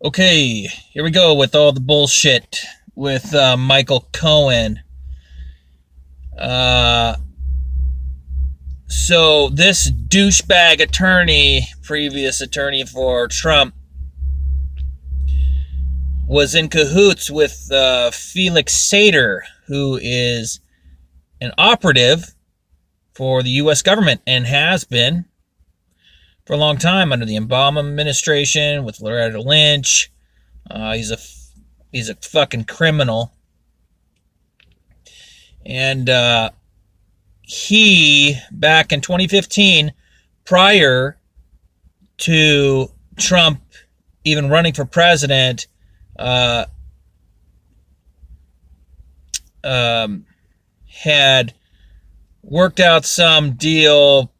Okay, here we go with all the bullshit with Michael Cohen. Uh, so this douchebag attorney, previous attorney for Trump, was in cahoots with Felix Sater, who is an operative for the U.S. government and has been for a long time under the Obama administration with Loretta Lynch. He's a fucking criminal, and he back in 2015, prior to Trump even running for president, had worked out some deal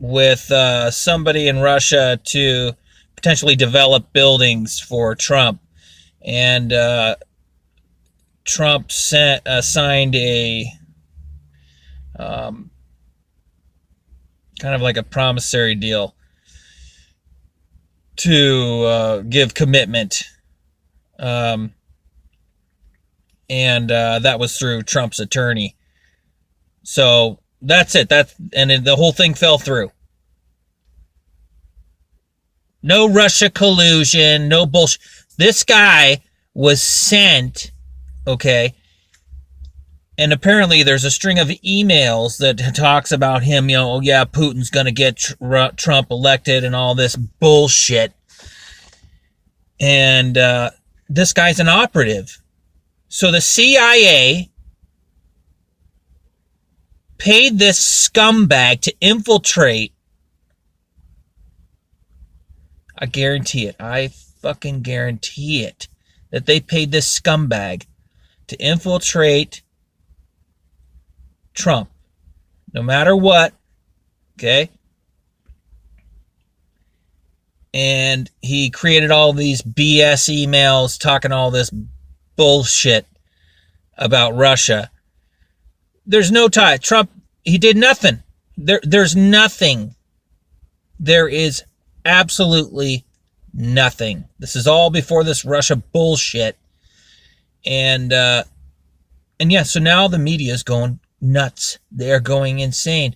with somebody in Russia to potentially develop buildings for Trump. And Trump signed a kind of like a promissory deal to give commitment. And that was through Trump's attorney. So that's it. And the whole thing fell through. No Russia collusion, no bullshit. This guy was sent, okay, and apparently there's a string of emails that talks about him, oh yeah, Putin's going to get Trump elected and all this bullshit. And this guy's an operative. So the CIA paid this scumbag to infiltrate. I guarantee it. I fucking guarantee it. That they paid this scumbag to infiltrate Trump. No matter what. Okay? And he created all these BS emails talking all this bullshit about Russia. There's no tie. Trump, he did nothing. There's nothing. There is absolutely nothing. This is all before this Russia bullshit. And yeah, so now the media is going nuts. They're going insane.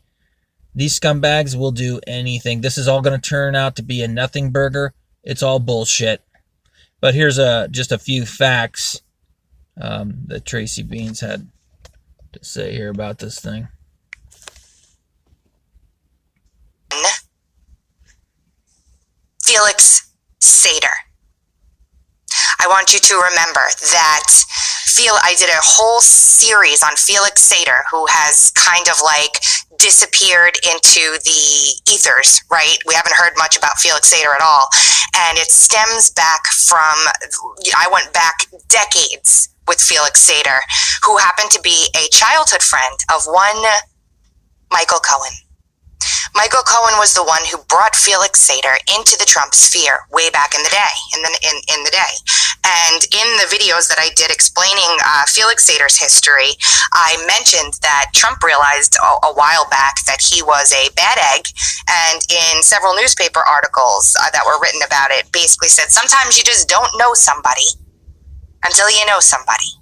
These scumbags will do anything. This is all going to turn out to be a nothing burger. It's all bullshit. But here's just a few facts that Tracy Beanz had to say here about this thing. Felix Sater. I want you to remember that I did a whole series on Felix Sater, who has kind of like disappeared into the ethers, right? We haven't heard much about Felix Sater at all. And it stems back from, I went back decades with Felix Sater, who happened to be a childhood friend of one Michael Cohen. Michael Cohen was the one who brought Felix Sater into the Trump sphere way back in the day, in the day. And in the videos that I did explaining Felix Sater's history, I mentioned that Trump realized a while back that he was a bad egg, and in several newspaper articles that were written about it, basically said, sometimes you just don't know somebody until you know somebody,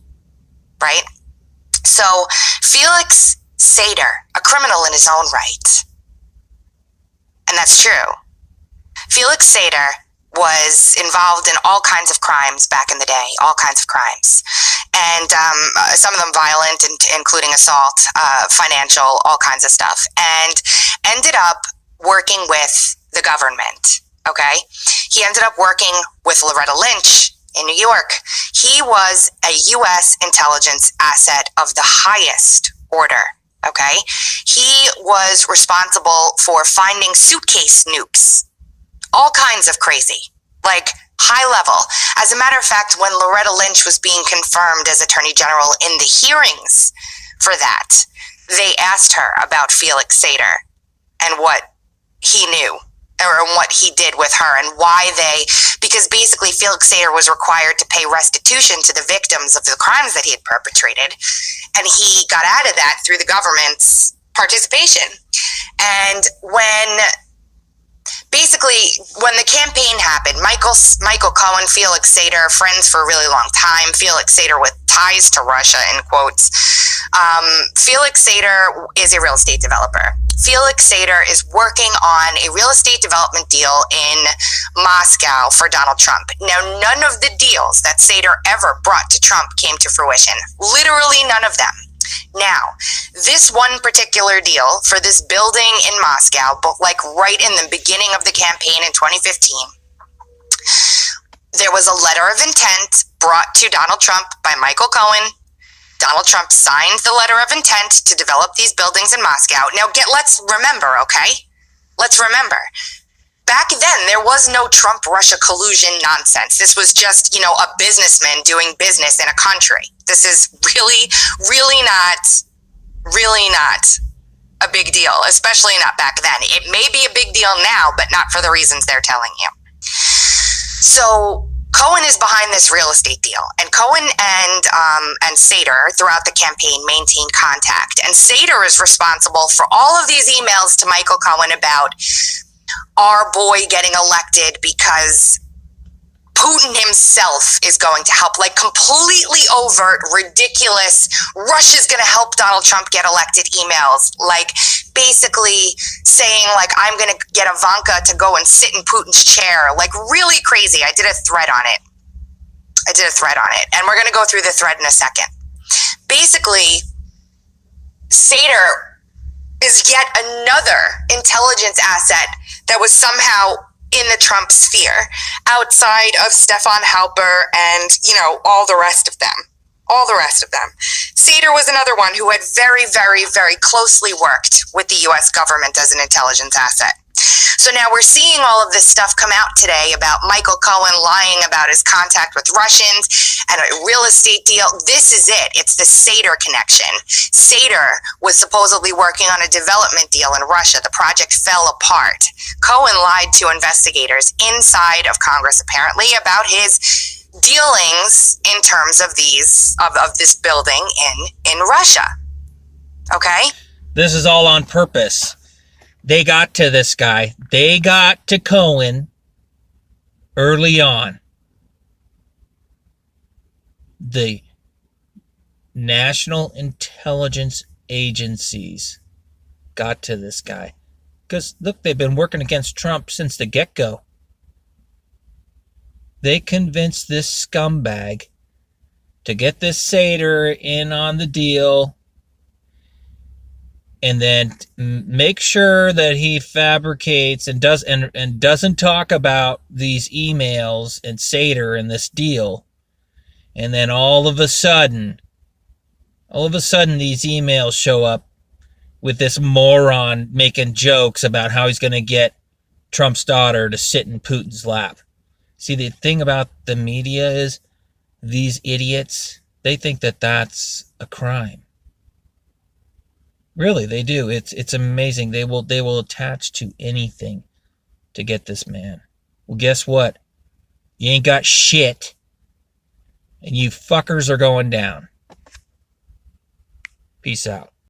right? So Felix Sater, a criminal in his own right, and that's true. Felix Sater was involved in all kinds of crimes back in the day, all kinds of crimes. And some of them violent, including assault, financial, all kinds of stuff. And ended up working with the government, okay? He ended up working with Loretta Lynch in New York. He was a U.S. intelligence asset of the highest order. Okay, he was responsible for finding suitcase nukes, all kinds of crazy, like high level. As a matter of fact, when Loretta Lynch was being confirmed as Attorney General in the hearings for that, they asked her about Felix Sater and what he knew, or what he did with her, and why because basically Felix Sater was required to pay restitution to the victims of the crimes that he had perpetrated, and he got out of that through the government's participation. And when basically, when the campaign happened, Michael Cohen, Felix Sater, friends for a really long time. Felix Sater with ties to Russia, in quotes. Felix Sater is a real estate developer. Felix Sater is working on a real estate development deal in Moscow for Donald Trump. Now, none of the deals that Sater ever brought to Trump came to fruition. Literally none of them. Now, this one particular deal for this building in Moscow, but like right in the beginning of the campaign in 2015, there was a letter of intent brought to Donald Trump by Michael Cohen. Donald Trump signed the letter of intent to develop these buildings in Moscow. Now, let's remember, okay? Let's remember. Back then, there was no Trump-Russia collusion nonsense. This was just, a businessman doing business in a country. This is really, really not a big deal, especially not back then. It may be a big deal now, but not for the reasons they're telling you. So Cohen is behind this real estate deal, and Cohen and Sater throughout the campaign maintained contact. And Sater is responsible for all of these emails to Michael Cohen about our boy getting elected because Putin himself is going to help, like completely overt, ridiculous, Russia's going to help Donald Trump get elected emails, like basically saying like, I'm going to get Ivanka to go and sit in Putin's chair, like really crazy. I did a thread on it. And we're going to go through the thread in a second. Basically, Sater is yet another intelligence asset that was somehow in the Trump sphere, outside of Stefan Halper and, all the rest of them. Sater was another one who had very, very, very closely worked with the U.S. government as an intelligence asset. So now we're seeing all of this stuff come out today about Michael Cohen lying about his contact with Russians and a real estate deal. This is it. It's the Sater connection. Sater was supposedly working on a development deal in Russia. The project fell apart. Cohen lied to investigators inside of Congress, apparently, about his dealings in terms of this building in Russia. Okay? This is all on purpose. They got to this guy. They got to Cohen early on. The national intelligence agencies got to this guy. Because, look, they've been working against Trump since the get-go. They convinced this scumbag to get this Sater in on the deal and then make sure that he fabricates and doesn't talk about these emails and Sater and this deal. And then all of a sudden these emails show up with this moron making jokes about how he's going to get Trump's daughter to sit in Putin's lap. See, the thing about the media is these idiots, they think that that's a crime. Really, they do. It's amazing. They will attach to anything to get this man. Well, guess what? You ain't got shit. And you fuckers are going down. Peace out.